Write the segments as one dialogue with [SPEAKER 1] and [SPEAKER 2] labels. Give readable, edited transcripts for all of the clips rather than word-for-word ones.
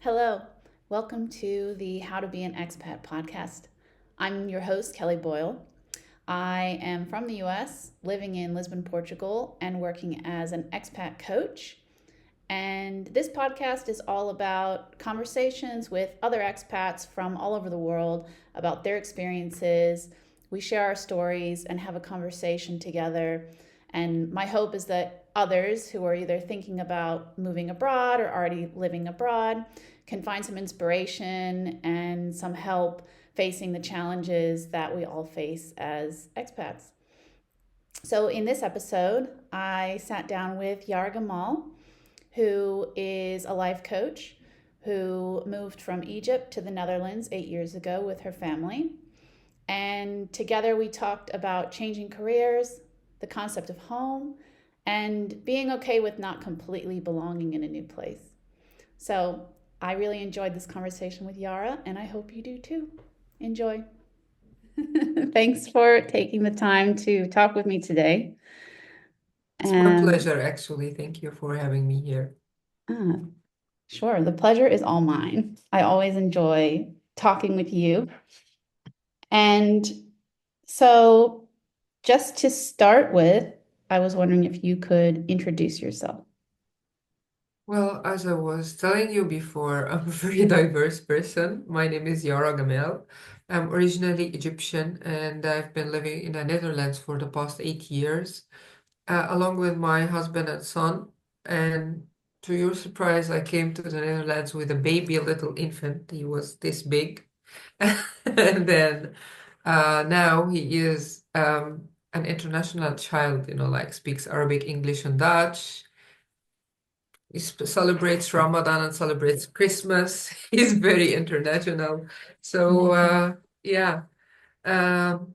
[SPEAKER 1] Hello, welcome to the How to Be an Expat podcast. I'm your host, Kelly Boyle. I am from the US, living in Lisbon, Portugal, and working as an expat coach. And this podcast is all about conversations with other expats from all over the world about their experiences. We share our stories and have a conversation together. And my hope is that others who are either thinking about moving abroad or already living abroad can find some inspiration and some help facing the challenges that we all face as expats. So, in this episode, I sat down with Yara Gamal, who is a life coach who moved from Egypt to the Netherlands 8 years ago with her family. And together we talked about changing careers, the concept of home, and being okay with not completely belonging in a new place. So I really enjoyed this conversation with Yara, and I hope you do too. Enjoy. Thanks for taking the time to talk with me today.
[SPEAKER 2] It's my
[SPEAKER 1] And
[SPEAKER 2] pleasure, actually. Thank you for having me here.
[SPEAKER 1] ah, sure, the pleasure is all mine. I always enjoy talking with you. And so, just to start with, I was wondering if you could introduce yourself.
[SPEAKER 2] Well, as I was telling you before, I'm a very diverse person. My name is Yara Gamel. I'm originally Egyptian and I've been living in the Netherlands for the past 8 years, along with my husband and son. And to your surprise, I came to the Netherlands with a baby, a little infant. He was this big. And then now he is an international child, like speaks Arabic, English, and Dutch. He celebrates Ramadan and celebrates Christmas. He's very international. So,
[SPEAKER 1] Amazing.
[SPEAKER 2] yeah, um,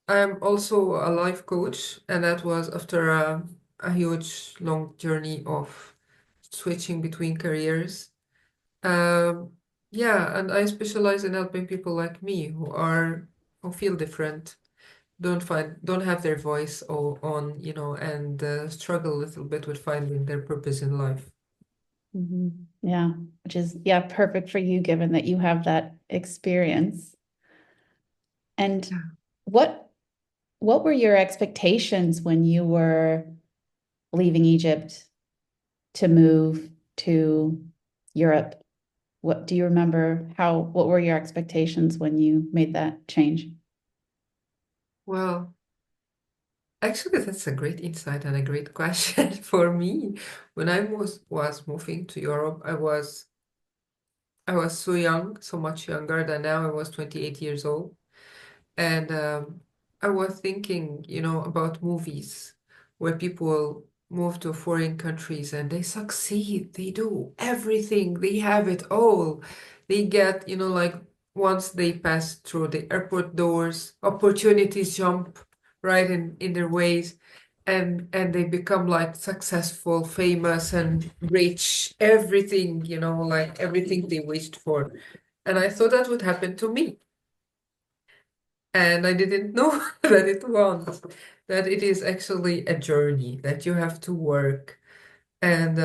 [SPEAKER 2] I'm also a life coach, and that was after a huge, long journey of switching between careers. Um, yeah, and I specialize in helping people like me who feel different, don't have their voice on, and struggle a little bit with finding their purpose in life.
[SPEAKER 1] Yeah, which is, yeah, perfect for you given that you have that experience. And
[SPEAKER 2] Yeah.
[SPEAKER 1] what what were your expectations when you were leaving Egypt to move to Europe? What do you remember what were your expectations when you made that change?
[SPEAKER 2] Well, actually, that's a great insight and a great question for me. When I was moving to Europe, I was so young, so much younger than now. I was 28 years old. And I was thinking, about movies where people move to foreign countries and they succeed. They do everything. They have it all. They get, like once they pass through the airport doors, opportunities jump right in their ways. And they become like successful, famous, and rich, everything, like everything they wished for. And I thought that would happen to me. And I didn't know that it is actually a journey that you have to work. And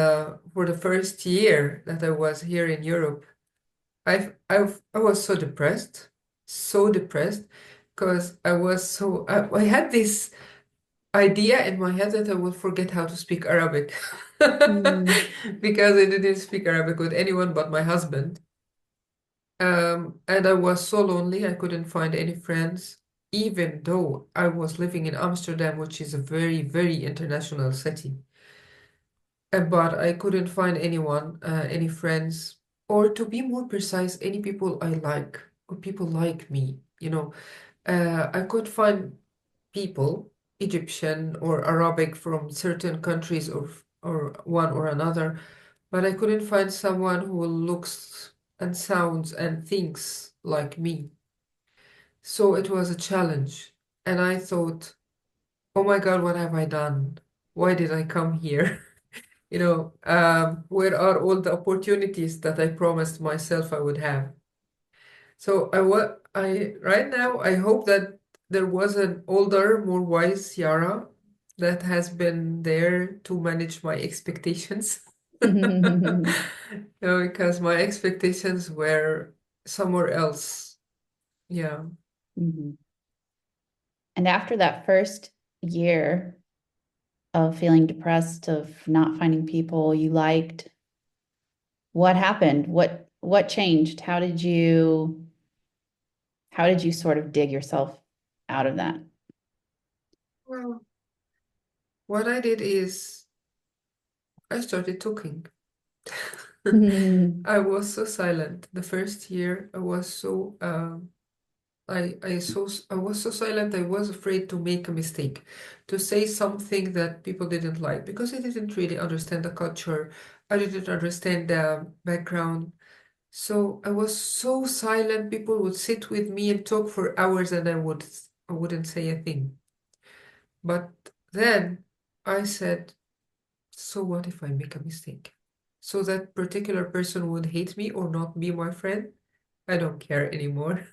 [SPEAKER 2] for the first year that I was here in Europe, I was so depressed, because I had this idea in my head that I would forget how to speak Arabic
[SPEAKER 1] Mm,
[SPEAKER 2] because I didn't speak Arabic with anyone but my husband. And I was so lonely, I couldn't find any friends, even though I was living in Amsterdam, which is a very, very international city. But I couldn't find anyone, any friends, or to be more precise, any people I like, or people like me. I could find people, Egyptian or Arabic from certain countries or one or another, but I couldn't find someone who looks and sounds and thinks like me. So it was a challenge. And I thought, oh my God, what have I done? Why did I come here? Where are all the opportunities that I promised myself I would have? So right now, I hope that there was an older, more wise Yara that has been there to manage my expectations. Because my expectations were somewhere else. Yeah.
[SPEAKER 1] Mhm. And after that first year of feeling depressed, of not finding people you liked, what happened? What changed? How did you sort of dig yourself out of that?
[SPEAKER 2] Well, what I did is I started talking.
[SPEAKER 1] Mm,
[SPEAKER 2] I was so silent. The first year, I was so I was so silent. I was afraid to make a mistake, to say something that people didn't like because I didn't really understand the culture. I didn't understand the background. So I was so silent. People would sit with me and talk for hours, and I wouldn't say a thing. But then I said, so what if I make a mistake? So that particular person would hate me or not be my friend? I don't care anymore.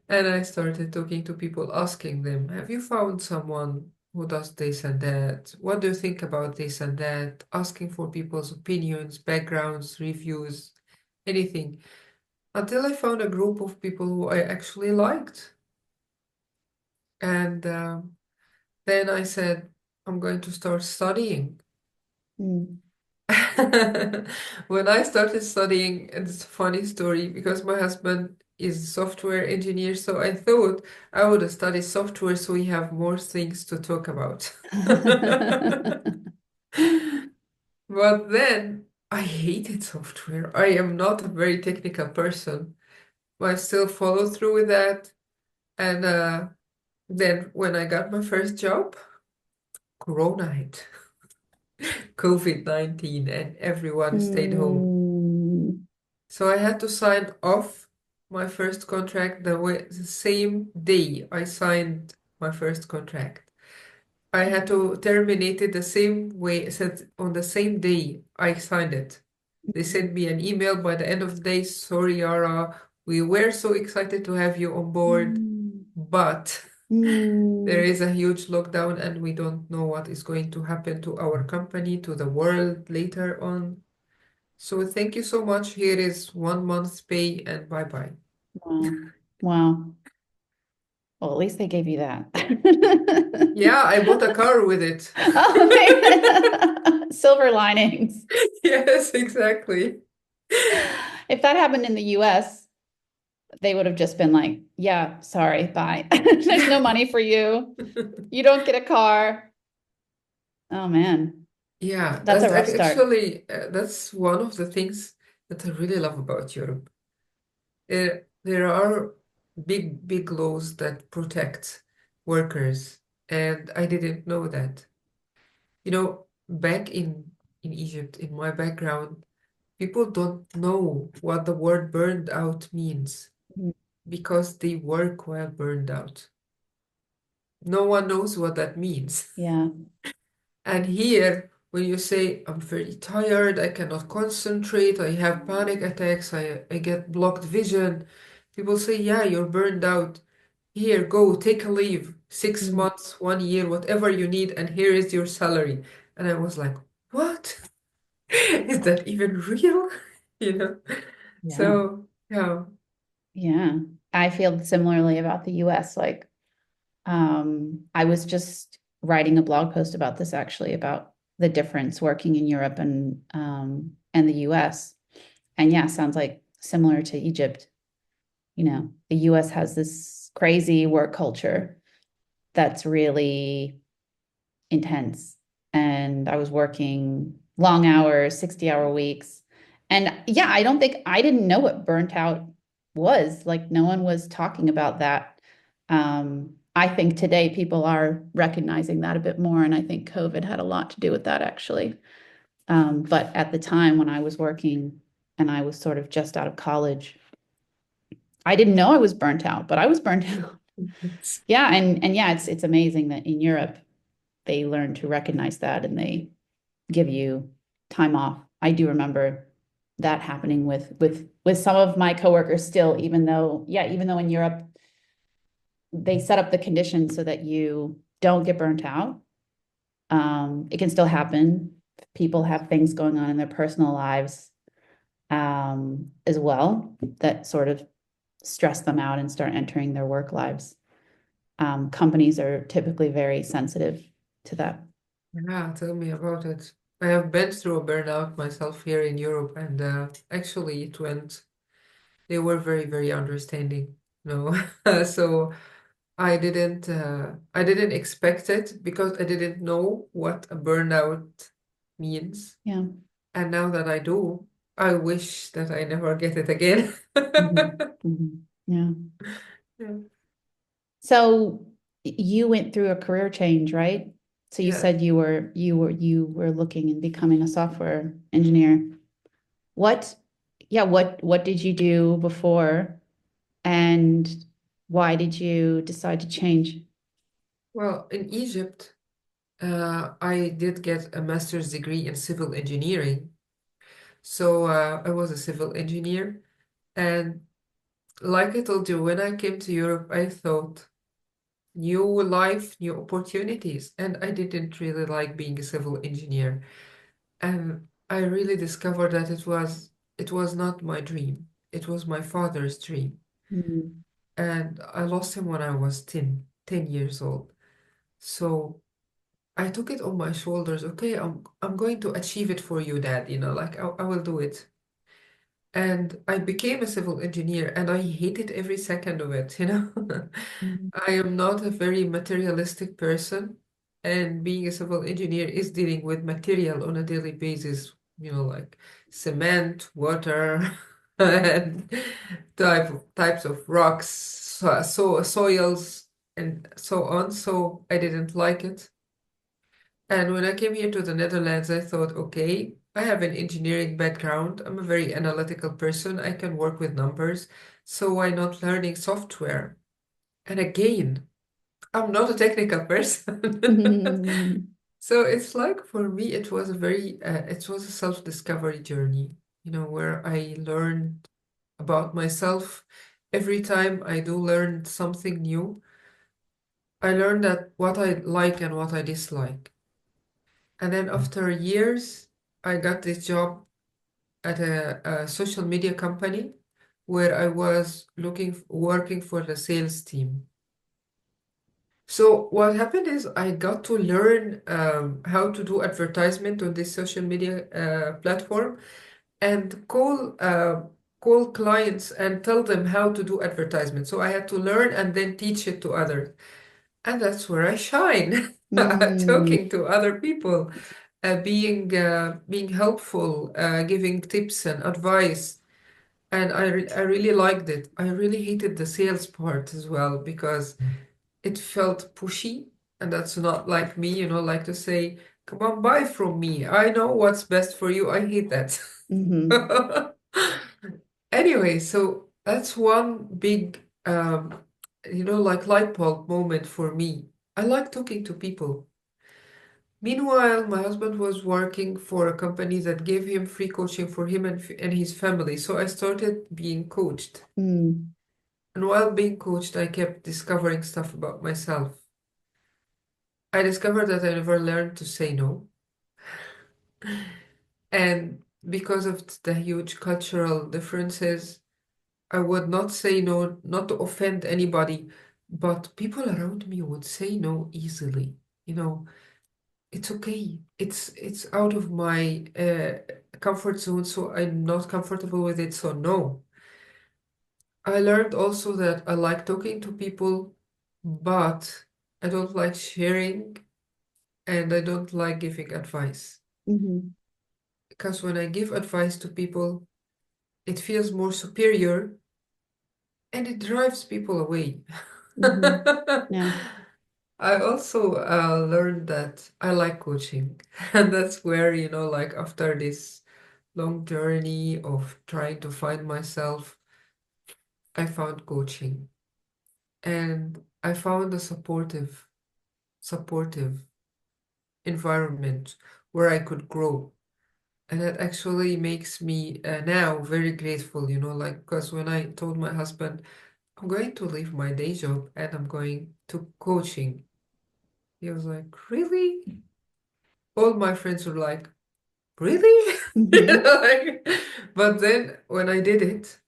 [SPEAKER 2] And I started talking to people, asking them, have you found someone who does this and that? What do you think about this and that? Asking for people's opinions, backgrounds, reviews, anything. Until I found a group of people who I actually liked. And then I said, I'm going to start studying.
[SPEAKER 1] mm.
[SPEAKER 2] When I started studying, it's a funny story because my husband is a software engineer, so I thought I would study software so we have more things to talk about. But then I hated software. I am not a very technical person, but I still follow through with that. And then when I got my first job, Corona hit, COVID-19, and everyone stayed home.
[SPEAKER 1] Mm,
[SPEAKER 2] So I had to sign off my first contract the same day I signed my first contract. I had to terminate it the same way, said on the same day I signed it. They sent me an email by the end of the day, sorry, Yara, we were so excited to have you on board,
[SPEAKER 1] mm,
[SPEAKER 2] but there
[SPEAKER 1] mm.
[SPEAKER 2] is a huge lockdown and we don't know what is going to happen to our company, to the world later on. So thank you so much. Here is 1 month's pay and bye bye.
[SPEAKER 1] Wow. Wow. Well, at least they gave you that.
[SPEAKER 2] Yeah, I bought a car with it.
[SPEAKER 1] Oh, silver linings.
[SPEAKER 2] Yes, exactly.
[SPEAKER 1] If that happened in the US, they would have just been like, yeah, sorry, bye. There's no money for you. You don't get a car. Oh man,
[SPEAKER 2] Yeah,
[SPEAKER 1] that's a rough start.
[SPEAKER 2] actually that's one of the things that I really love about Europe. There are big laws that protect workers, and I didn't know that. Back in Egypt, in my background, people don't know what the word burned out means
[SPEAKER 1] Mm,
[SPEAKER 2] because they work while burned out. No one knows what that means.
[SPEAKER 1] yeah.
[SPEAKER 2] And here, when you say, I'm very tired, I cannot concentrate, I have panic attacks, I get blocked vision, people say, yeah, you're burned out. Here, go, take a leave, six
[SPEAKER 1] Mm,
[SPEAKER 2] months, 1 year, whatever you need, and here is your salary. And I was like, what? Is that even real? You know?
[SPEAKER 1] yeah.
[SPEAKER 2] So, yeah.
[SPEAKER 1] Yeah. I feel similarly about the US. Like, I was just writing a blog post about this actually, about the difference working in Europe and the US. And yeah, sounds like similar to Egypt. The US has this crazy work culture that's really intense. And I was working long hours, 60-hour weeks. And yeah, I didn't know what burnt out was. Like no one was talking about that. I think today people are recognizing that a bit more. And I think COVID had a lot to do with that actually. But at the time when I was working and I was sort of just out of college, I didn't know I was burnt out, but I was burnt out. Yeah, and yeah, it's amazing that in Europe they learn to recognize that and they give you time off. I do remember that happening with some of my coworkers still, even though in Europe they set up the conditions so that you don't get burnt out. It can still happen. people have things going on in their personal lives as well that sort of stress them out and start entering their work lives. Companies are typically very sensitive to that.
[SPEAKER 2] Yeah, tell me about it. I have been through a burnout myself here in Europe, and actually, they were very, very understanding. No, so I didn't expect it because I didn't know what a burnout means.
[SPEAKER 1] Yeah.
[SPEAKER 2] And now that I do, I wish that I never get it again.
[SPEAKER 1] Mhm. Mhm. Yeah.
[SPEAKER 2] Yeah.
[SPEAKER 1] So you went through a career change, right? So you
[SPEAKER 2] Yes.
[SPEAKER 1] said you were looking and becoming a software engineer. What, yeah, what did you do before and why did you decide to change?
[SPEAKER 2] Well, in Egypt, I did get a master's degree in civil engineering. So I was a civil engineer. And like I told you, when I came to Europe, I thought new life, new opportunities. And I didn't really like being a civil engineer. And I really discovered that it was not my dream. It was my father's dream.
[SPEAKER 1] Mm,
[SPEAKER 2] And I lost him when I was 10 years old. So I took it on my shoulders. Okay, I'm going to achieve it for you, Dad. Like I will do it. And I became a civil engineer and I hated every second of it.
[SPEAKER 1] mm,
[SPEAKER 2] I am not a very materialistic person, and being a civil engineer is dealing with material on a daily basis, like cement, water, and types of rocks, soils, and so on. So I didn't like it. And when I came here to the Netherlands, I thought, okay, I have an engineering background. I'm a very analytical person. I can work with numbers. So why not learning software? And again, I'm not a technical person.
[SPEAKER 1] mm,
[SPEAKER 2] So it's like for me, it was a self-discovery journey, where I learned about myself. Every time I do learn something new, I learned that what I like and what I dislike. And then after years, I got this job at a social media company where I was working for the sales team. So what happened is I got to learn how to do advertisement on this social media platform and call clients and tell them how to do advertisement. So I had to learn and then teach it to others. And that's where I shine,
[SPEAKER 1] mm,
[SPEAKER 2] talking to other people, being helpful, giving tips and advice. And I really liked it. I really hated the sales part as well because it felt pushy, and that's not like me, like to say, "Come on, buy from me. I know what's best for you." I hate that.
[SPEAKER 1] mhm,
[SPEAKER 2] Anyway, so that's one big, like light bulb moment for me. I like talking to people. Meanwhile, my husband was working for a company that gave him free coaching for him and his family. So I started being coached.
[SPEAKER 1] mm,
[SPEAKER 2] And while being coached, I kept discovering stuff about myself. I discovered that I never learned to say no. And because of the huge cultural differences, I would not say no, not to offend anybody, but people around me would say no easily. You know, it's okay. It's out of my comfort zone, so I'm not comfortable with it, so no. I learned also that I like talking to people, but I don't like sharing and I don't like giving advice.
[SPEAKER 1] mhm,
[SPEAKER 2] Because when I give advice to people, it feels more superior and it drives people away.
[SPEAKER 1] mhm. Yeah.
[SPEAKER 2] I also learned that I like coaching. And that's where, like after this long journey of trying to find myself, I found coaching. And I found a supportive environment where I could grow. And that actually makes me now very grateful, like, because when I told my husband, I'm going to leave my day job and I'm going to coaching, he was like, really? All my friends were like, really?
[SPEAKER 1] Hmm.
[SPEAKER 2] But then when I did it,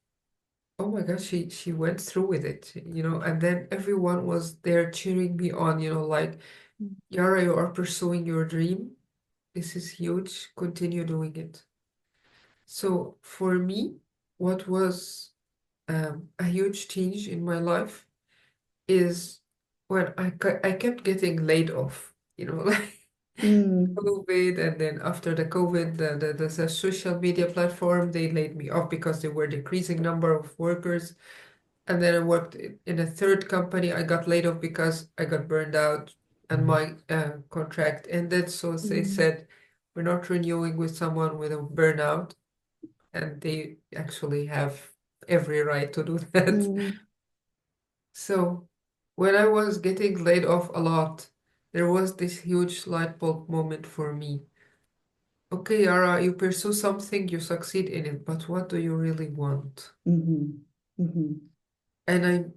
[SPEAKER 2] oh my gosh, she went through with it, and then everyone was there cheering me on, like, Yara, you are pursuing your dream. This is huge. Continue doing it. So for me, what was a huge change in my life is when I kept getting laid off, like
[SPEAKER 1] Mm.
[SPEAKER 2] COVID, and then after the COVID, the social media platform, they laid me off because they were decreasing number of workers. And then I worked in a third company. I got laid off because I got burned out and my contract ended. So they
[SPEAKER 1] Mm.
[SPEAKER 2] said, we're not renewing with someone with a burnout. And they actually have every right to do that.
[SPEAKER 1] Mm.
[SPEAKER 2] So when I was getting laid off a lot, there was this huge light bulb moment for me. Okay, Yara, you pursue something, you succeed in it, but what do you really want?
[SPEAKER 1] Mhm. Mhm.
[SPEAKER 2] And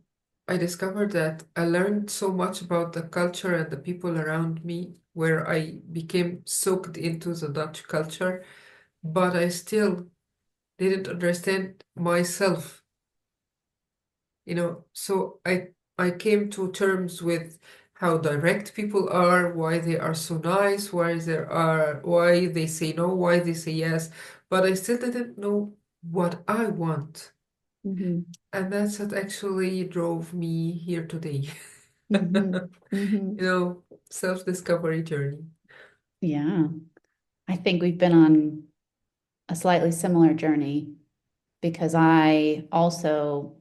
[SPEAKER 2] I discovered that I learned so much about the culture and the people around me, where I became soaked into the Dutch culture, but I still didn't understand myself, So I came to terms with how direct people are, why they are so nice, why they say no, why they say yes, but I still didn't know what I want.
[SPEAKER 1] Mhm.
[SPEAKER 2] And that's what actually drove me here today.
[SPEAKER 1] Mhm. Mhm.
[SPEAKER 2] Self-discovery journey.
[SPEAKER 1] Yeah. I think we've been on a slightly similar journey because I also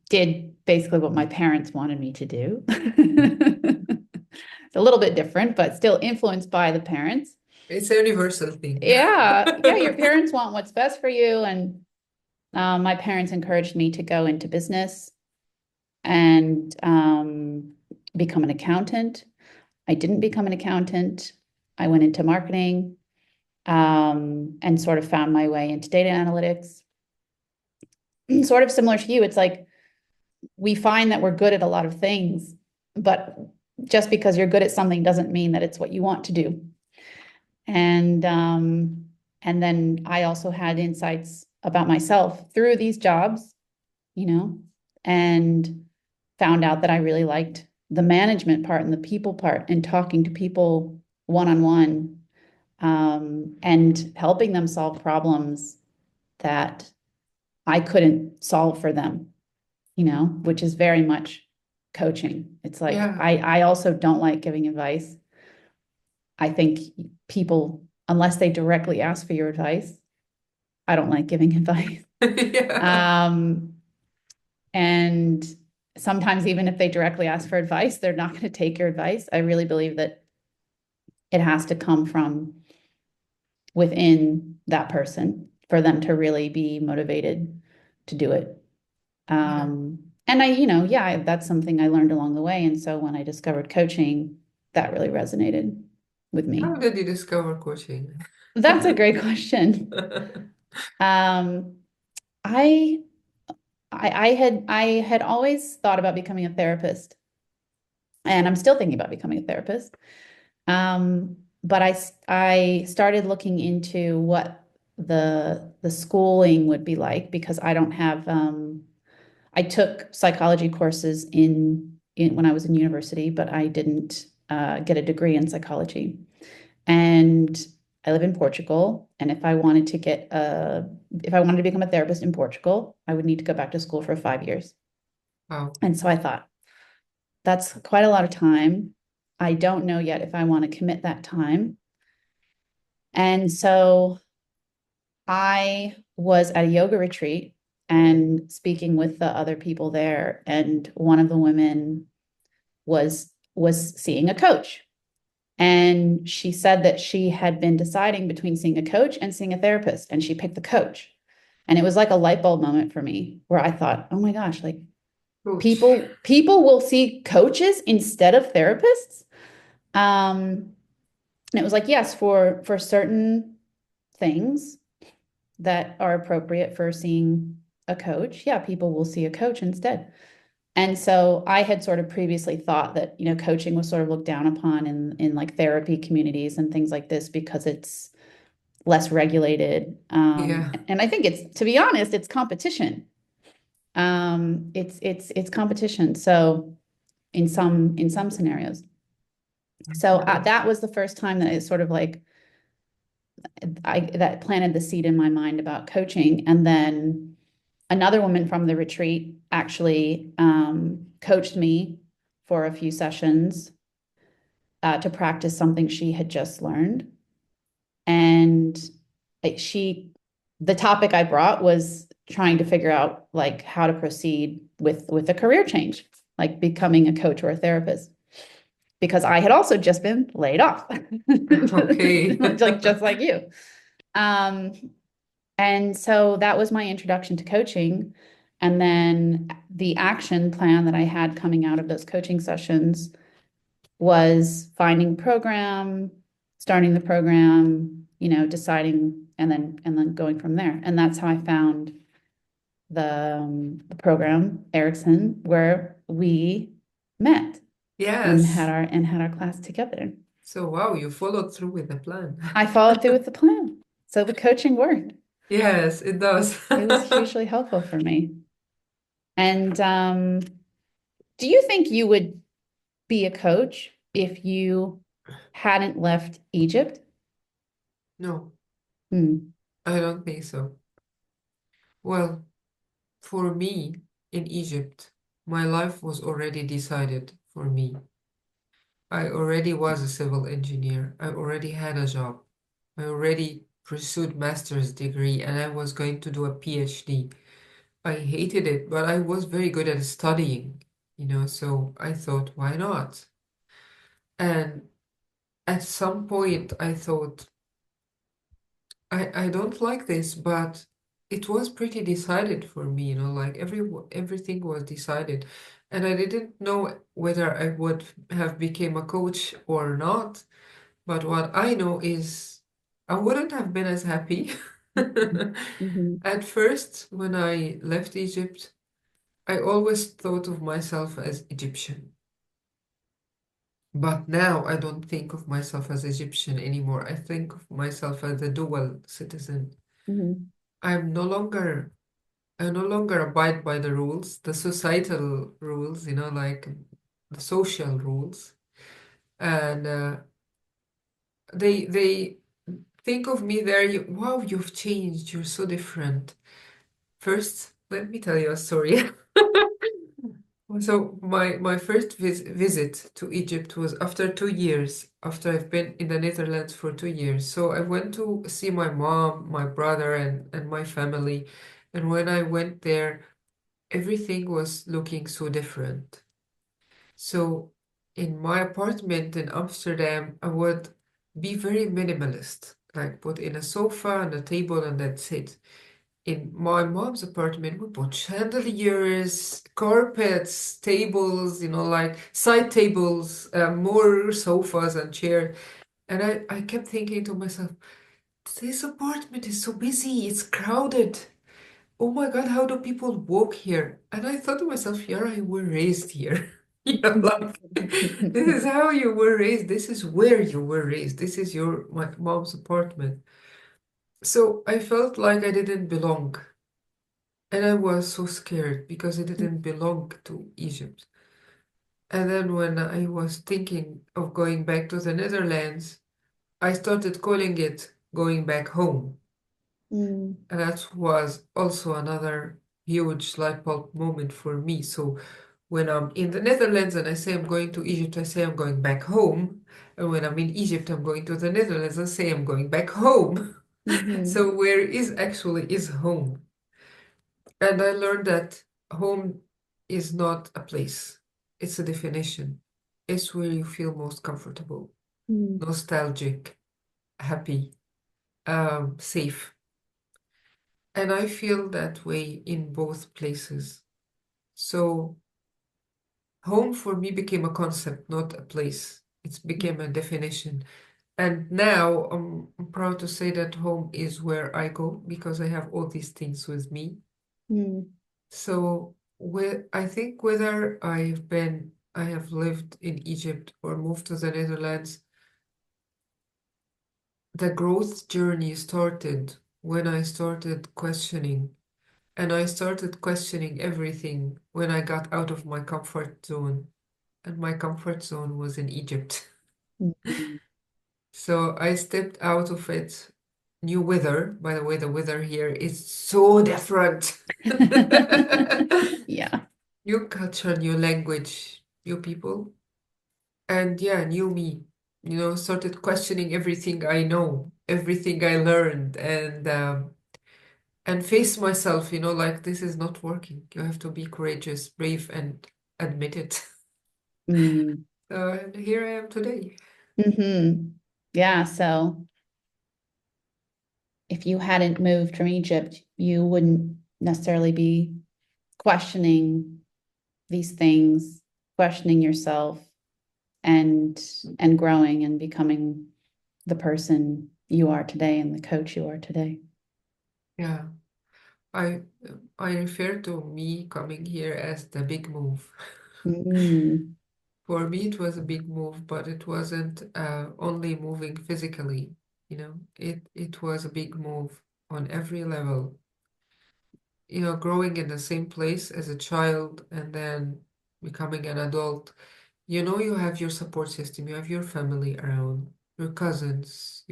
[SPEAKER 1] did basically what my parents wanted me to do. It's a little bit different, but still influenced by the parents.
[SPEAKER 2] It's a universal thing.
[SPEAKER 1] Yeah. Yeah. Your parents want what's best for you. And my parents encouraged me to go into business and become an accountant. I didn't become an accountant. I went into marketing and sort of found my way into data analytics. Sort of similar to you, it's like we find that we're good at a lot of things, but just because you're good at something doesn't mean that it's what you want to do. And and then I also had insights about myself through these jobs, you know, and found out that I really liked the management part and the people part and talking to people one on one and helping them solve problems that I couldn't solve for them, which is very much coaching. It's like
[SPEAKER 2] Yeah.
[SPEAKER 1] I also don't like giving advice. I think people, unless they directly ask for your advice, I don't like giving advice.
[SPEAKER 2] Yeah.
[SPEAKER 1] Um, and sometimes even if they directly ask for advice, they're not going to take your advice. I really believe that it has to come from within that person for them to really be motivated to do it.
[SPEAKER 2] Yeah.
[SPEAKER 1] And yeah, that's something I learned along the way. And so when I discovered coaching, that really resonated with
[SPEAKER 2] How
[SPEAKER 1] me.
[SPEAKER 2] did you discover coaching?
[SPEAKER 1] That's a great question. Um, I, I had always thought about becoming a therapist, and I'm still thinking about becoming a therapist. But I started looking into what the schooling would be like because I don't have I took psychology courses in when I was in university, but I didn't get a degree in psychology. And I live in Portugal, and if I wanted to become a therapist in Portugal, I would need to go back to school for 5 years.
[SPEAKER 2] Wow.
[SPEAKER 1] And so I thought, that's quite a lot of time. I don't know yet if I want to commit that time. And so I was at a yoga retreat and speaking with the other people there, and one of the women was seeing a coach. And she said that she had been deciding between seeing a coach and seeing a therapist, and she picked the coach. And it was like a light bulb moment for me where I thought, oh my gosh, like
[SPEAKER 2] Coach.
[SPEAKER 1] people will see coaches instead of therapists. And it was like, yes, for certain things that are appropriate for seeing a coach, yeah, people will see a coach instead. And so I had sort of previously thought that, coaching was sort of looked down upon in like therapy communities and things like this because less regulated.
[SPEAKER 2] Yeah.
[SPEAKER 1] And I think it's, to be honest, it's competition. It's competition. So in some scenarios. So
[SPEAKER 2] Yeah.
[SPEAKER 1] that was the first time that it sort of like that planted the seed in my mind about coaching. And then another woman from the retreat actually coached me for a few sessions to practice something she had just learned. And she, the topic I brought was trying to figure out like how to proceed with a career change, like becoming a coach or a therapist, because I had also just been laid off,
[SPEAKER 2] Okay.
[SPEAKER 1] like just like you. Um, and so that was my introduction to coaching. And then the action plan that I had coming out of those coaching sessions was finding program, starting the program, deciding, and then going from there. And that's how I found the program, Erickson, where we met
[SPEAKER 2] Yes.
[SPEAKER 1] and had our class together.
[SPEAKER 2] So, wow, you followed through with the plan.
[SPEAKER 1] I followed through with the plan. So the coaching worked.
[SPEAKER 2] Yes, it does.
[SPEAKER 1] It was hugely helpful for me. And do you think you would be a coach if you hadn't left Egypt?
[SPEAKER 2] No,
[SPEAKER 1] Hmm.
[SPEAKER 2] I don't think so. Well, for me, in Egypt, my life was already decided for me. I already was a civil engineer. I already had a job. I already pursued master's degree and I was going to do a PhD. I hated it, but I was very good at studying, so I thought, why not? And at some point, I thought, I don't like this, but it was pretty decided for me, like everything was decided. And I didn't know whether I would have become a coach or not. But what I know is I wouldn't have been as happy.
[SPEAKER 1] Mhm.
[SPEAKER 2] At first, when I left Egypt, I always thought of myself as Egyptian. But now I don't think of myself as Egyptian anymore. I think of myself as a dual citizen.
[SPEAKER 1] Mhm.
[SPEAKER 2] I'm no longer I no longer abide by the rules, the societal rules, like the social rules. And they think of me there, wow, you've changed, you're so different. First, let me tell you a story. So my first visit to Egypt was after 2 years, after I've been in the Netherlands for 2 years. So I went to see my mom, my brother, and my family. And when I went there, everything was looking so different. So in my apartment in Amsterdam, I would be very minimalist, like put in a sofa and a table and that's it. In my mom's apartment, we put chandeliers, carpets, tables, like side tables, more sofas and chairs. And I kept thinking to myself, this apartment is so busy, it's crowded. Oh my God, how do people walk here? And I thought to myself, Yara, you were raised here. Like this is how you were raised. This is where you were raised. This is my mom's apartment. So I felt like I didn't belong. And I was so scared because I didn't belong to Egypt. And then when I was thinking of going back to the Netherlands, I started calling it going back home.
[SPEAKER 1] Mm.
[SPEAKER 2] And that was also another huge light bulb moment for me. So when I'm in the Netherlands and I say I'm going to Egypt, I say I'm going back home. And when I'm in Egypt, I'm going to the Netherlands, I say I'm going back home.
[SPEAKER 1] Mhm.
[SPEAKER 2] So where is actually is home? And I learned that home is not a place, it's a definition. It's where you feel most comfortable,
[SPEAKER 1] Mm.
[SPEAKER 2] nostalgic, happy, safe. And I feel that way in both places. So home for me became a concept, not a place. It became a definition. And now I'm proud to say that home is where I go because I have all these things with me.
[SPEAKER 1] Mm.
[SPEAKER 2] So I think whether I have lived in Egypt or moved to the Netherlands, the growth journey started when I started questioning. And I started questioning everything when I got out of my comfort zone. And my comfort zone was in Egypt.
[SPEAKER 1] Mhm.
[SPEAKER 2] So I stepped out of it. New weather, by the way, the weather here is so different.
[SPEAKER 1] Yeah.
[SPEAKER 2] New culture, new language, new people. And yeah, new me. Started questioning everything I know, everything I learned, and face myself, like this is not working. You have to be courageous, brave, and admit it.
[SPEAKER 1] Mm.
[SPEAKER 2] And here I am today.
[SPEAKER 1] Hmm. Yeah. So if you hadn't moved from Egypt, you wouldn't necessarily be questioning these things, questioning yourself and and growing and becoming the person you are today and the coach you are today.
[SPEAKER 2] Yeah, I I refer to me coming here as the big move.
[SPEAKER 1] Mm.
[SPEAKER 2] For me, it was a big move, but it wasn't only moving physically, It was a big move on every level. Growing in the same place as a child and then becoming an adult. You have your support system, you have your family around, your cousins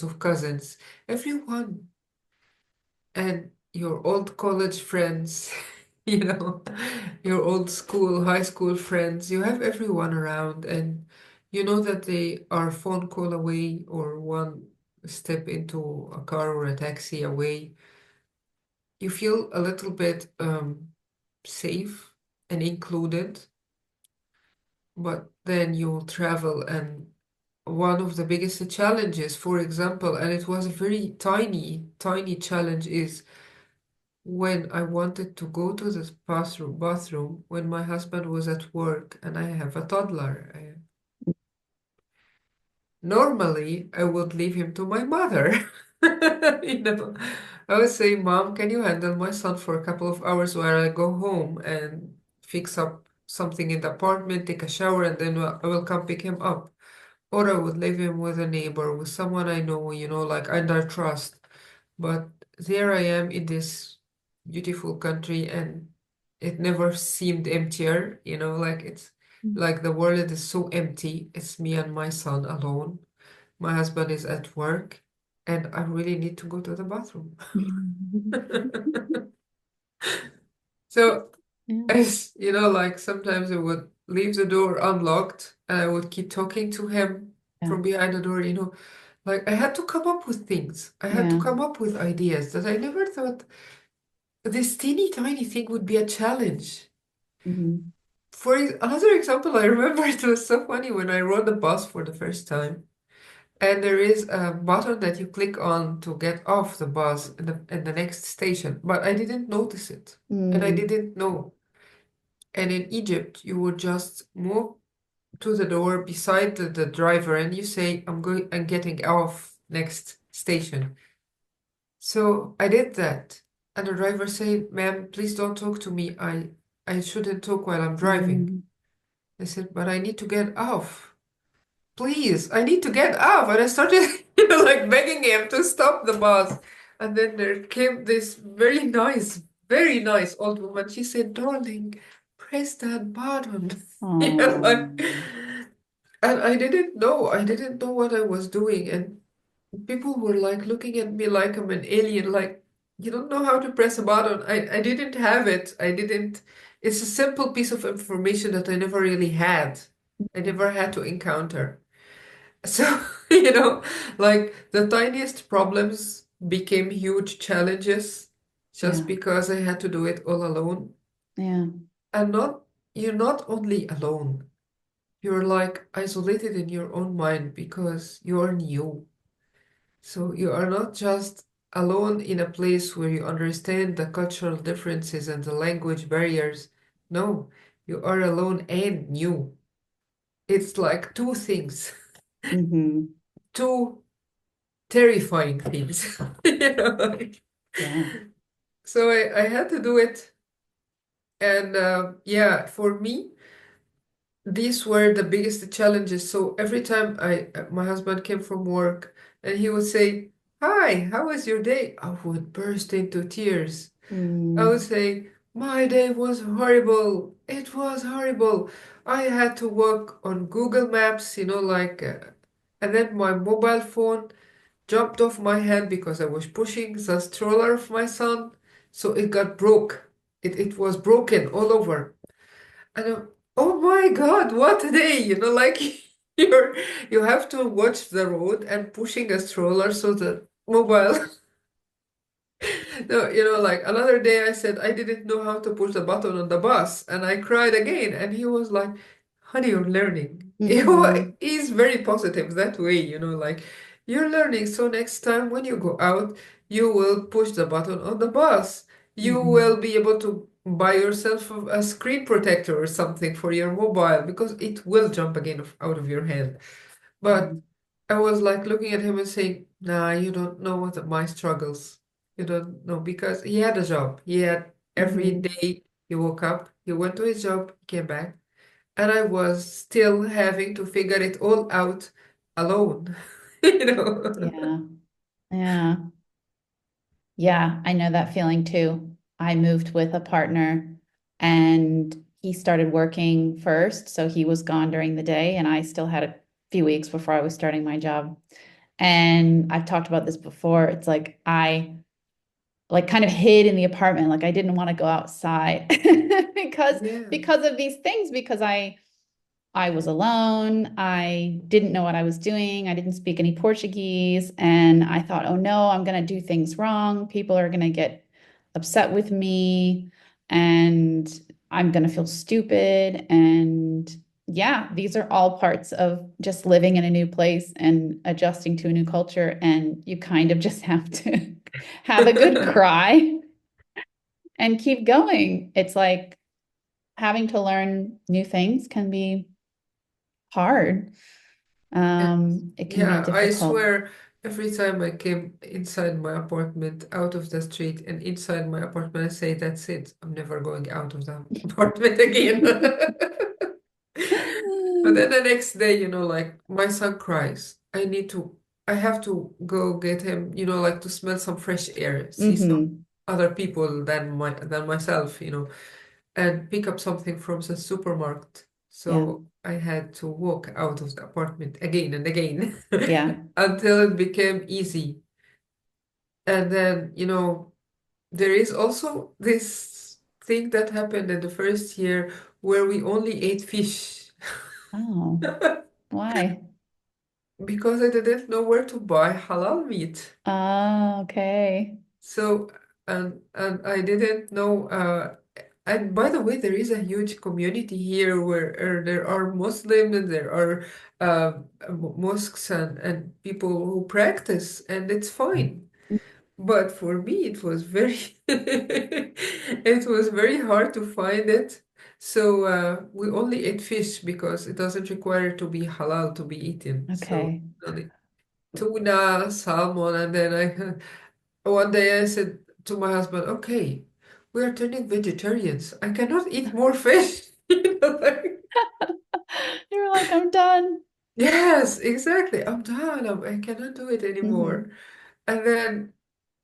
[SPEAKER 2] of cousins, everyone, and your old college friends, you know, your old school, high school friends. You have everyone around, and you know that they are a phone call away or one step into a car or a taxi away. You feel a little bit safe and included, but then you travel and one of the biggest challenges, for example, and it was a very tiny, tiny challenge, is when I wanted to go to the bathroom when my husband was at work and I have a toddler. Normally, I would leave him to my mother. You know, I would say, Mom, can you handle my son for a couple of hours while I go home and fix up something in the apartment, take a shower, and then I will come pick him up. Or I would leave him with a neighbor, with someone I know, like under trust. But there I am in this beautiful country, and it never seemed emptier, like it's like the world is so empty. It's me and my son alone. My husband is at work, and I really need to go to the bathroom. So,
[SPEAKER 1] Yeah.
[SPEAKER 2] like sometimes I would leave the door unlocked and I would keep talking to him
[SPEAKER 1] Yeah.
[SPEAKER 2] from behind the door, like I had to come up with things. I had to
[SPEAKER 1] Yeah.
[SPEAKER 2] come up with ideas that I never thought this teeny tiny thing would be a challenge.
[SPEAKER 1] Mhm.
[SPEAKER 2] Another example, I remember it was so funny when I rode the bus for the first time. And there is a button that you click on to get off the bus in the next station, but I didn't notice it. And I
[SPEAKER 1] Mm.
[SPEAKER 2] didn't know. And in Egypt, you would just move to the door beside the driver and you say, I'm getting off next station. So I did that. And the driver said, Ma'am, please don't talk to me. I shouldn't talk while I'm driving.
[SPEAKER 1] Mm.
[SPEAKER 2] I said, but I need to get off. Please, I need to get off. And I started, like begging him to stop the bus. And then there came this very nice old woman. She said, darling, press that button.
[SPEAKER 1] Oh.
[SPEAKER 2] Like, and I didn't know what I was doing. And people were like looking at me like I'm an alien, like, you don't know how to press a button. I didn't have it. It's a simple piece of information that I never really had. I never had to encounter. So, like the tiniest problems became huge challenges just
[SPEAKER 1] Yeah.
[SPEAKER 2] because I had to do it all alone.
[SPEAKER 1] Yeah.
[SPEAKER 2] And you're not only alone, you're like isolated in your own mind because you're new. So you are not just alone in a place where you understand the cultural differences and the language barriers. No, you are alone and new. It's like two things,
[SPEAKER 1] Hmm.
[SPEAKER 2] two terrifying things. Like,
[SPEAKER 1] Yeah.
[SPEAKER 2] so I had to do it. And yeah, for me, these were the biggest challenges. So every time my husband came from work, and he would say, "Hi, how was your day?" I would burst into tears. I would
[SPEAKER 1] Mm,
[SPEAKER 2] say, "My day was horrible. It was horrible. I had to work on Google Maps, and then my mobile phone jumped off my hand because I was pushing the stroller of my son, so it got broke. It was broken all over." And oh my God, what a day! You're you have to watch the road and pushing a stroller so the mobile. No, like another day I said I didn't know how to push the button on the bus and I cried again and he was like, "Honey, you're learning."
[SPEAKER 1] mm-hmm,
[SPEAKER 2] He's very positive that way, like you're learning. So next time when you go out, you will push the button on the bus. You
[SPEAKER 1] mm-hmm,
[SPEAKER 2] will be able to buy yourself a screen protector or something for your mobile because it will jump again out of your hand. But I was like looking at him and saying, "Nah, you don't know what my struggles. You don't know," because he had a job. He had every
[SPEAKER 1] mm-hmm.
[SPEAKER 2] day he woke up, he went to his job, he came back, and I was still having to figure it all out alone. You know?
[SPEAKER 1] Yeah, yeah, yeah. I know that feeling too. I moved with a partner and he started working first. So he was gone during the day, and I still had a few weeks before I was starting my job. And I've talked about this before. It's like I like kind of hid in the apartment, like I didn't want to go outside because
[SPEAKER 2] Yeah.
[SPEAKER 1] because of these things, because I was alone. I didn't know what I was doing. I didn't speak any Portuguese. And I thought, oh no, I'm going to do things wrong. People are going to get upset with me and I'm going to feel stupid. And yeah, these are all parts of just living in a new place and adjusting to a new culture. And you kind of just have to have a good cry and keep going. It's like having to learn new things can be hard.
[SPEAKER 2] And
[SPEAKER 1] It can be
[SPEAKER 2] yeah, I
[SPEAKER 1] difficult.
[SPEAKER 2] swear, every time I came inside my apartment, out of the street, and inside my apartment, I say, "That's it. I'm never going out of the apartment again." But then the next day, like my son cries. I have to go get him, like to smell some fresh air, see some
[SPEAKER 1] Hmm.
[SPEAKER 2] other people than myself, and pick up something from the supermarket.
[SPEAKER 1] Yeah,
[SPEAKER 2] So I had to walk out of the apartment again and again
[SPEAKER 1] yeah.
[SPEAKER 2] until it became easy. And then, there is also this thing that happened in the first year where we only ate fish.
[SPEAKER 1] Oh, why?
[SPEAKER 2] Because I didn't know where to buy halal meat.
[SPEAKER 1] Oh, okay.
[SPEAKER 2] So, and I didn't know, and by the way, there is a huge community here where there are Muslims and there are mosques and people who practice, and it's fine. But for me, it was very, it was very hard to find it. So we only ate fish because it doesn't require to be halal to be eaten. So
[SPEAKER 1] Okay.
[SPEAKER 2] only tuna, salmon, and then one day I said to my husband, "Okay, we are turning vegetarians. I cannot eat more fish."
[SPEAKER 1] You're like, I'm done.
[SPEAKER 2] Yes, exactly. I'm done. I cannot do it anymore.
[SPEAKER 1] Hmm.
[SPEAKER 2] And then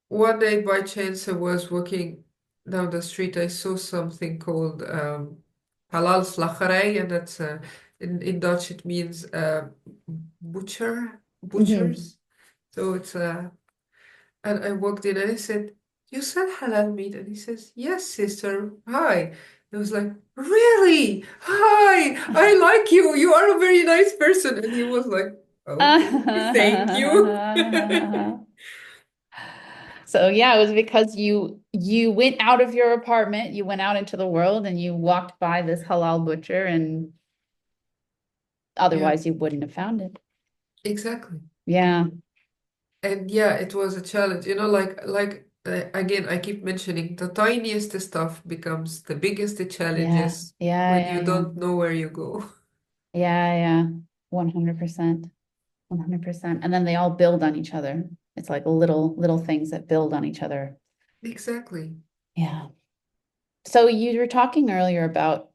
[SPEAKER 2] one day, by chance, I was walking down the street. I saw something called halal slagerij, and that's in Dutch it means
[SPEAKER 1] Hmm.
[SPEAKER 2] butchers. So it's and I walked in and I said, "You sell halal meat?" And he says, "Yes, sister. Hi." I was like, "Really? Hi, I like you. You are a very nice person." And he was like, "Okay, thank you."
[SPEAKER 1] So yeah, it was because you went out of your apartment, you went out into the world and you walked by this halal butcher, and
[SPEAKER 2] Yeah,
[SPEAKER 1] otherwise you wouldn't have found it.
[SPEAKER 2] exactly.
[SPEAKER 1] Yeah.
[SPEAKER 2] And yeah, it was a challenge. Again, I keep mentioning the tiniest stuff becomes the biggest
[SPEAKER 1] Yeah.
[SPEAKER 2] challenges
[SPEAKER 1] Yeah,
[SPEAKER 2] when
[SPEAKER 1] yeah,
[SPEAKER 2] you
[SPEAKER 1] yeah.
[SPEAKER 2] don't know where you go.
[SPEAKER 1] Yeah, yeah. 100%. 100%. And then they all build on each other. It's like little things that build on each other.
[SPEAKER 2] Exactly.
[SPEAKER 1] Yeah. So you were talking earlier about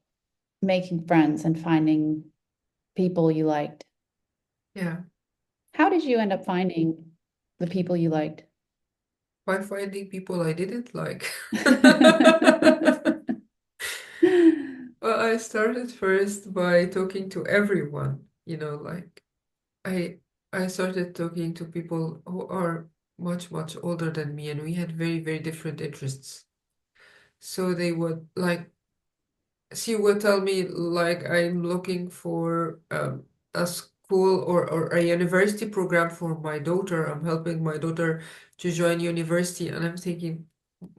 [SPEAKER 1] making friends and finding people you liked.
[SPEAKER 2] Yeah.
[SPEAKER 1] How did you end up finding the people you liked?
[SPEAKER 2] By finding people I didn't like. Well, I started first by talking to everyone, like I I started talking to people who are much, much older than me, and we had very, very different interests. So they would like she would tell me like I'm looking for a school or a university program for my daughter. I'm helping my daughter to join university, and I'm thinking,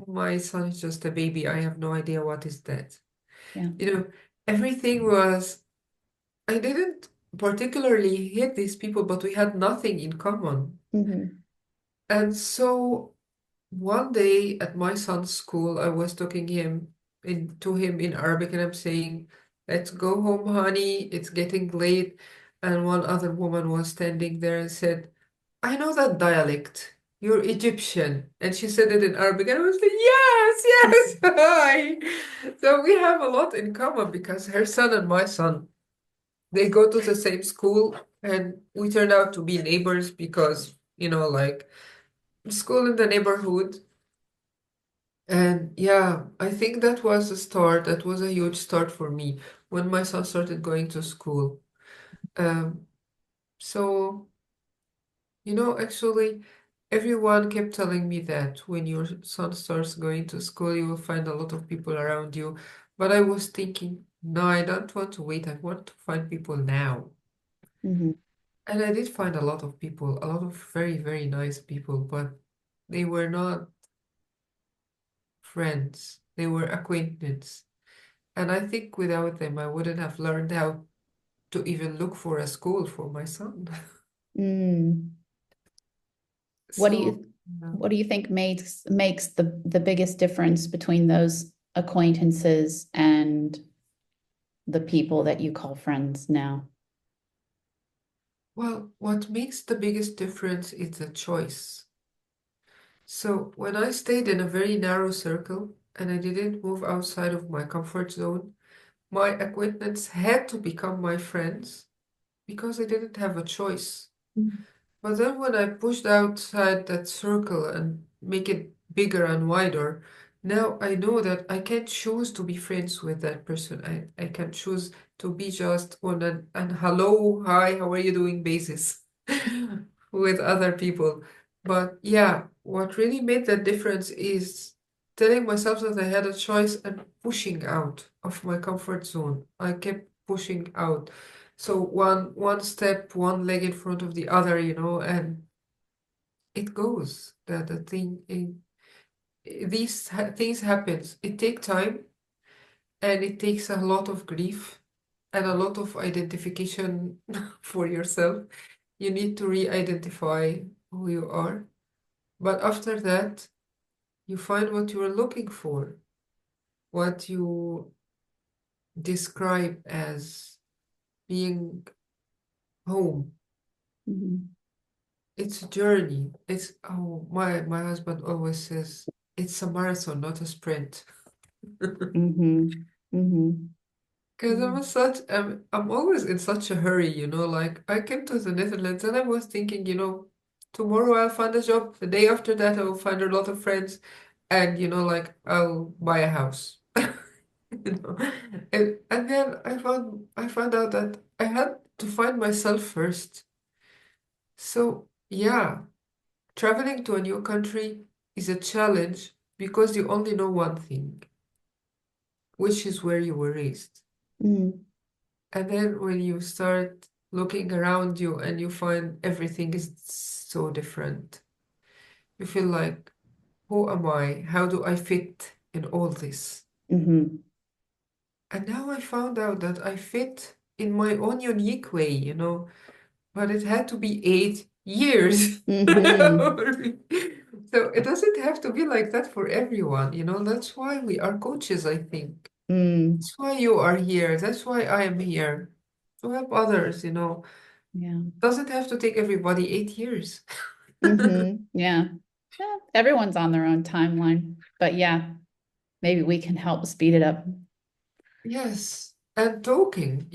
[SPEAKER 2] my son is just a baby. I have no idea what is that.
[SPEAKER 1] Yeah.
[SPEAKER 2] You know, everything was, I didn't particularly hate these people, but we had nothing in common.
[SPEAKER 1] Mm-hmm.
[SPEAKER 2] And so one day at my son's school, I was talking to him in Arabic, and I'm saying, "Let's go home, honey. It's getting late." And one other woman was standing there and said, "I know that dialect. You're Egyptian." And she said it in Arabic, and I was like, "Yes, yes, hi." So we have a lot in common because her son and my son, they go to the same school, and we turned out to be neighbors because, like school in the neighborhood. And yeah, I think that was a start. That was a huge start for me when my son started going to school. Um, so, actually, everyone kept telling me that when your son starts going to school, you will find a lot of people around you. But I was thinking, no, I don't want to wait. I want to find people now.
[SPEAKER 1] Mm-hmm.
[SPEAKER 2] And I did find a lot of people, a lot of very, very nice people, but they were not friends. They were acquaintances. And I think without them, I wouldn't have learned how to even look for a school for my son.
[SPEAKER 1] Mm. What do
[SPEAKER 2] So,
[SPEAKER 1] you
[SPEAKER 2] yeah.
[SPEAKER 1] what do you think makes the biggest difference between those acquaintances and the people that you call friends now?
[SPEAKER 2] Well, what makes the biggest difference is the choice. So, when I stayed in a very narrow circle and I didn't move outside of my comfort zone, my acquaintances had to become my friends because I didn't have a choice. But then when I pushed outside that circle and make it bigger and wider, now I know that I can choose to be friends with that person. I can choose to be just on an hello, hi, how are you doing basis with other people. But yeah, what really made that difference is telling myself that I had a choice and pushing out of my comfort zone. I kept pushing out. So one step, one leg in front of the other, and it goes. The thing in things happens. It takes time, and it takes a lot of grief and a lot of identification for yourself. You need to re-identify who you are. But after that, you find what you are looking for, what you describe as being home.
[SPEAKER 1] Mm-hmm.
[SPEAKER 2] It's a journey. My husband always says it's a marathon, not a sprint.
[SPEAKER 1] Mm-hmm. Mm-hmm.
[SPEAKER 2] Because I'm always in such a hurry, like I came to the Netherlands and I was thinking, tomorrow I'll find a job. The day after that I will find a lot of friends, and like I'll buy a house. You know. And then I found out that I had to find myself first. So yeah. Traveling to a new country is a challenge because you only know one thing, which is where you were raised.
[SPEAKER 1] Mm-hmm.
[SPEAKER 2] And then when you start looking around you and you find everything is so different, you feel like, who am I? How do I fit in all this?
[SPEAKER 1] Mm-hmm.
[SPEAKER 2] And now I found out that I fit in my own unique way, but it had to be 8 years.
[SPEAKER 1] Mm-hmm.
[SPEAKER 2] So it doesn't have to be like that for everyone, That's why we are coaches, I think.
[SPEAKER 1] Mm.
[SPEAKER 2] That's why you are here. That's why I am here. To help others.
[SPEAKER 1] Yeah.
[SPEAKER 2] Doesn't have to take everybody 8 years.
[SPEAKER 1] Mm-hmm. Yeah. Yeah. Everyone's on their own timeline. But yeah, maybe we can help speed it up.
[SPEAKER 2] Yes. And talking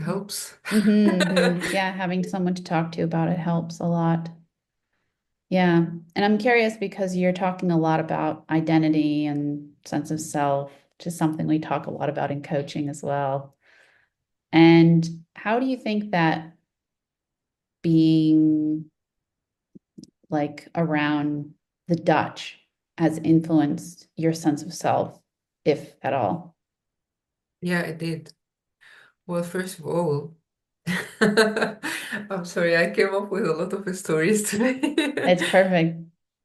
[SPEAKER 2] helps.
[SPEAKER 1] Mm-hmm. Mm-hmm. Yeah, having someone to talk to about it helps a lot. Yeah. And I'm curious because you're talking a lot about identity and sense of self, which is something we talk a lot about in coaching as well. And how do you think that being like around the Dutch has influenced your sense of self, if at all?
[SPEAKER 2] Yeah, it did. Well, first of all, I'm sorry, I came up with a lot of stories today.
[SPEAKER 1] It's perfect.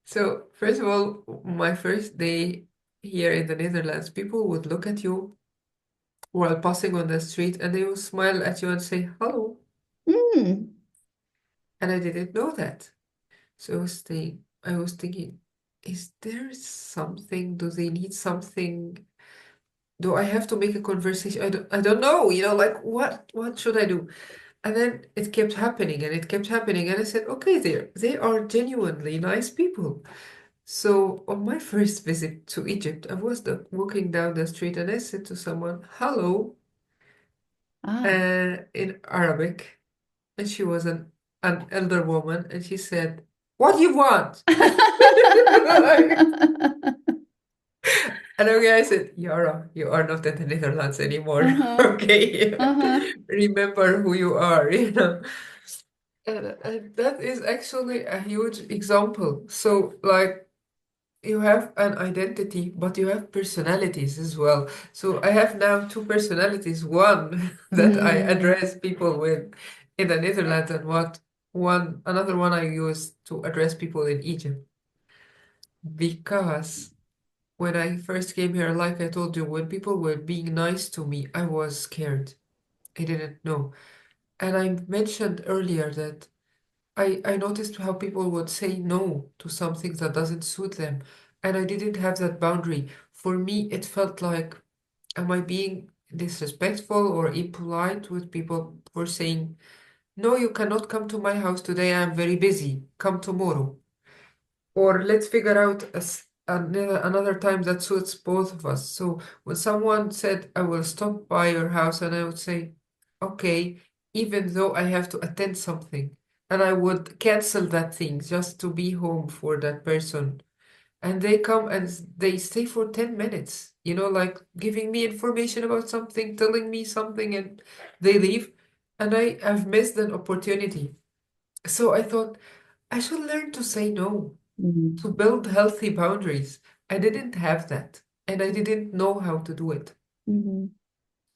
[SPEAKER 2] So, first of all, my first day here in the Netherlands, people would look at you while passing on the street and they would smile at you and say hello.
[SPEAKER 1] Mm.
[SPEAKER 2] And I didn't know that. So I was thinking, is there something? Do they need something? Do I have to make a conversation? I don't know, like what should I do? And then it kept happening and it kept happening. And I said, okay, they are genuinely nice people. So on my first visit to Egypt, I was walking down the street and I said to someone, hello,
[SPEAKER 1] Ah.
[SPEAKER 2] in Arabic. And she was an elder woman and she said, what do you want? And okay, I said, Yara, you are not in the Netherlands anymore.
[SPEAKER 1] Uh-huh.
[SPEAKER 2] Okay.
[SPEAKER 1] Uh-huh.
[SPEAKER 2] Remember who you are. And that is actually a huge example. So, like, you have an identity, but you have personalities as well. So, I have now two personalities. One that I
[SPEAKER 1] Mm.
[SPEAKER 2] address people with in the Netherlands, and another one I use to address people in Egypt. Because when I first came here, like I told you, when people were being nice to me, I was scared. I didn't know. And I mentioned earlier that I noticed how people would say no to something that doesn't suit them. And I didn't have that boundary. For me, it felt like, am I being disrespectful or impolite with people for saying, no, you cannot come to my house today, I'm very busy. Come tomorrow. Or let's figure out another time that suits both of us. So when someone said, I will stop by your house, and I would say, okay, even though I have to attend something, and I would cancel that thing just to be home for that person. And they come and they stay for 10 minutes, like giving me information about something, telling me something, and they leave. And I've missed an opportunity. So I thought, I should learn to say no,
[SPEAKER 1] Mm.
[SPEAKER 2] to build healthy boundaries. I didn't have that, and I didn't know how to do it.
[SPEAKER 1] Mhm.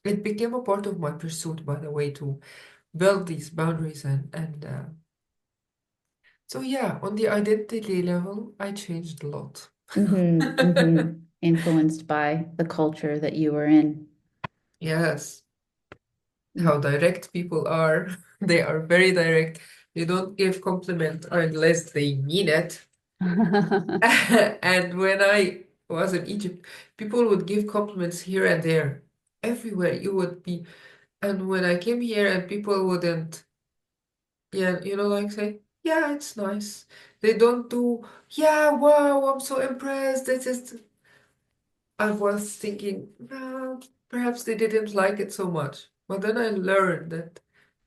[SPEAKER 2] It became a part of my pursuit, by the way, to build these boundaries and so yeah, on the identity level, I changed a lot.
[SPEAKER 1] Mhm. Mhm. Influenced by the culture that you were in.
[SPEAKER 2] Yes,
[SPEAKER 1] Yeah.
[SPEAKER 2] how direct people are. They are very direct. They don't give compliment unless they mean it. And when I was in Egypt, people would give compliments here and there. Everywhere you would be. And when I came here and people wouldn't, yeah, like say, yeah, it's nice. They don't do, yeah, wow, I'm so impressed. This is, I was thinking, well, perhaps they didn't like it so much. But then I learned that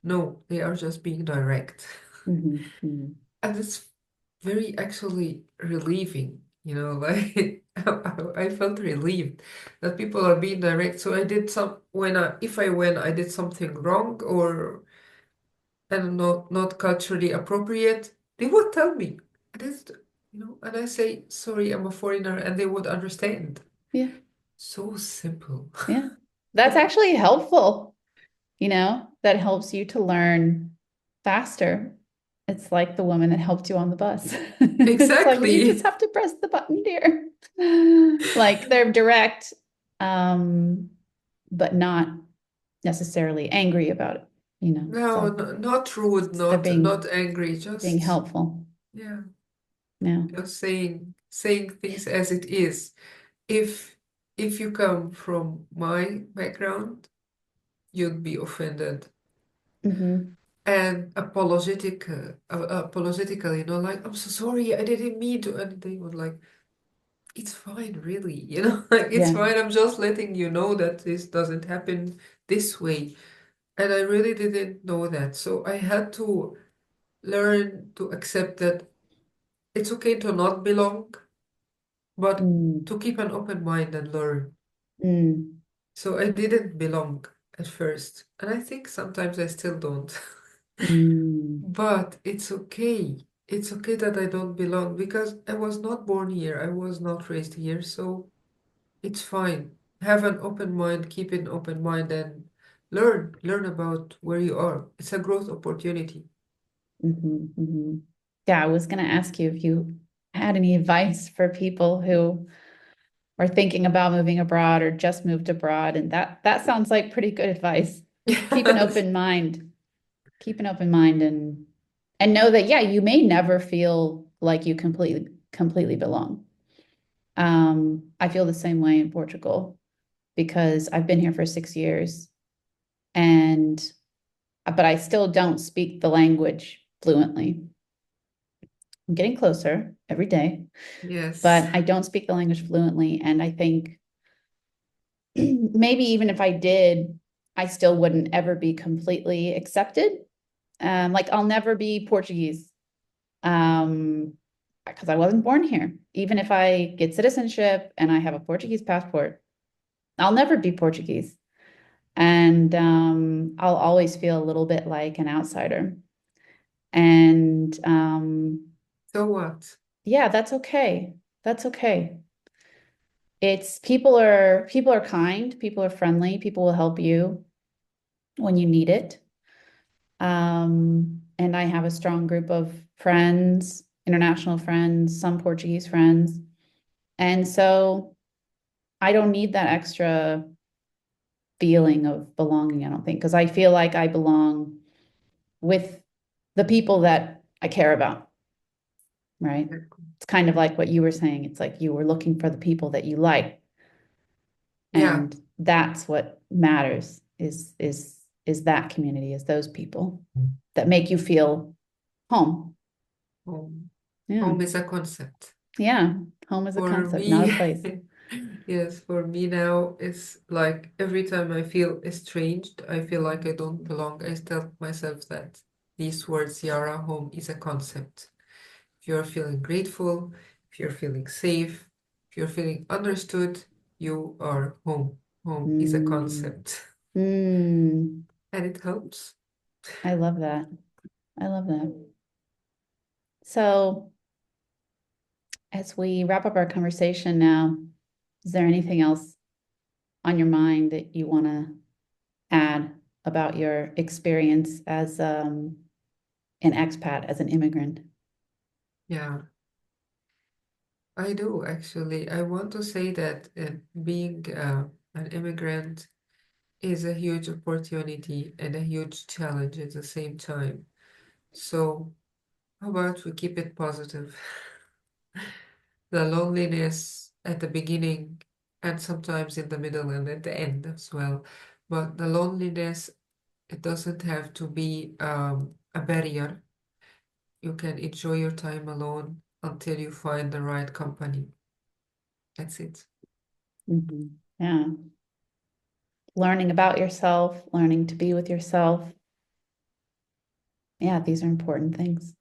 [SPEAKER 2] no, they are just being direct.
[SPEAKER 1] Mhm. Mhm.
[SPEAKER 2] And it's very actually relieving, like I felt relieved that people are being direct. So I did when I did something wrong or and not culturally appropriate, they would tell me. And and I say, sorry, I'm a foreigner, and they would understand.
[SPEAKER 1] Yeah.
[SPEAKER 2] So simple.
[SPEAKER 1] Yeah. That's actually helpful, that helps you to learn faster. It's like the woman that helped you on the bus. It's like you just
[SPEAKER 2] Exactly.
[SPEAKER 1] have to press the button, dear. Like they're direct, um, but not necessarily angry about it,
[SPEAKER 2] No,
[SPEAKER 1] So
[SPEAKER 2] not rude,
[SPEAKER 1] they're
[SPEAKER 2] not angry,
[SPEAKER 1] being
[SPEAKER 2] just
[SPEAKER 1] helpful.
[SPEAKER 2] yeah,
[SPEAKER 1] Yeah.
[SPEAKER 2] just saying things as it is. If if you come from my background, you'd be offended
[SPEAKER 1] Hmm.
[SPEAKER 2] and apologetical, like I'm so sorry, I didn't mean to, and they would like, it's fine, really, like it's
[SPEAKER 1] Yeah.
[SPEAKER 2] fine. I'm just letting you know that this doesn't happen this way, and I really didn't know that, so I had to learn to accept that it's okay to not belong, but
[SPEAKER 1] Mm,
[SPEAKER 2] to keep an open mind and learn.
[SPEAKER 1] mm,
[SPEAKER 2] So I didn't belong at first, and I think sometimes I still don't.
[SPEAKER 1] mm,
[SPEAKER 2] But it's okay. It's okay that I don't belong because I was not born here. I was not raised here, so it's fine. Have an open mind, keep an open mind, and learn about where you are. It's a growth opportunity.
[SPEAKER 1] hmm. Yeah, I was going to ask you if you had any advice for people who are thinking about moving abroad or just moved abroad, and that sounds like pretty good advice. Keep an
[SPEAKER 2] Yes.
[SPEAKER 1] open mind. Keep an open mind and know that yeah, you may never feel like you completely belong. I feel the same way in Portugal because I've been here for 6 years and but I still don't speak the language fluently. I'm getting closer every day,
[SPEAKER 2] Yes.
[SPEAKER 1] but I don't speak the language fluently. And I think maybe even if I did, I still wouldn't ever be completely accepted. Like I'll never be Portuguese because I wasn't born here. Even if I get citizenship and I have a Portuguese passport, I'll never be Portuguese. And I'll always feel a little bit like an outsider. And
[SPEAKER 2] So what?
[SPEAKER 1] yeah, that's okay. That's okay. It's people are kind, people are friendly, people will help you when you need it. And I have a strong group of friends, international friends, some Portuguese friends. And so I don't need that extra feeling of belonging, I don't think, because I feel like I belong with the people that I care about, right? It's kind of like what you were saying. It's like you were looking for the people that you like,
[SPEAKER 2] Yeah.
[SPEAKER 1] and that's what matters is that community, is those people that make you feel home.
[SPEAKER 2] Home.
[SPEAKER 1] Yeah.
[SPEAKER 2] Home is a concept.
[SPEAKER 1] Yeah. Home is a
[SPEAKER 2] For
[SPEAKER 1] concept, not a
[SPEAKER 2] me,
[SPEAKER 1] place.
[SPEAKER 2] yes, for me now, it's like every time I feel estranged, I feel like I don't belong. I tell myself that these words, Yara, home is a concept. If you're feeling grateful, if you're feeling safe, if you're feeling understood, you are home. Home is a
[SPEAKER 1] Mm.
[SPEAKER 2] concept,
[SPEAKER 1] Mm.
[SPEAKER 2] and it helps.
[SPEAKER 1] I love that. I love that. So as we wrap up our conversation now, is there anything else on your mind that you want to add about your experience as an expat, as an immigrant?
[SPEAKER 2] Yeah, I do actually. I want to say that being an immigrant is a huge opportunity and a huge challenge at the same time. So, how about we keep it positive? The loneliness at the beginning and sometimes in the middle and at the end as well. But the loneliness, it doesn't have to be a barrier. You can enjoy your time alone until you find the right company. That's it.
[SPEAKER 1] Yeah. Learning about yourself, learning to be with yourself. Yeah, these are important things.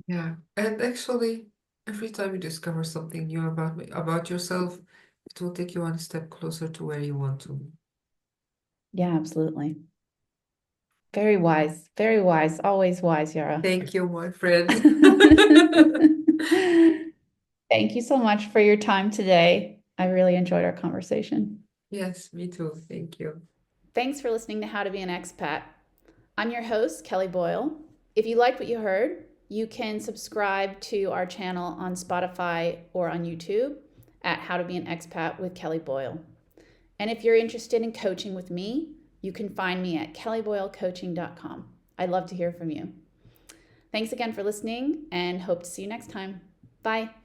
[SPEAKER 2] Yeah. And actually, every time you discover something new about yourself, it will take you one step closer to where you want to be.
[SPEAKER 1] Yeah, absolutely. Very wise, always wise, Yara.
[SPEAKER 2] Thank you, my friend.
[SPEAKER 1] Thank you so much for your time today. I really enjoyed our conversation.
[SPEAKER 2] Yes, me too. Thank you.
[SPEAKER 1] Thanks for listening to How to Be an Expat. I'm your host, Kelly Boyle. If you liked what you heard, you can subscribe to our channel on Spotify or on YouTube at How to Be an Expat with Kelly Boyle. And if you're interested in coaching with me, you can find me at kellyboylecoaching.com. I'd love to hear from you. Thanks again for listening and hope to see you next time. Bye.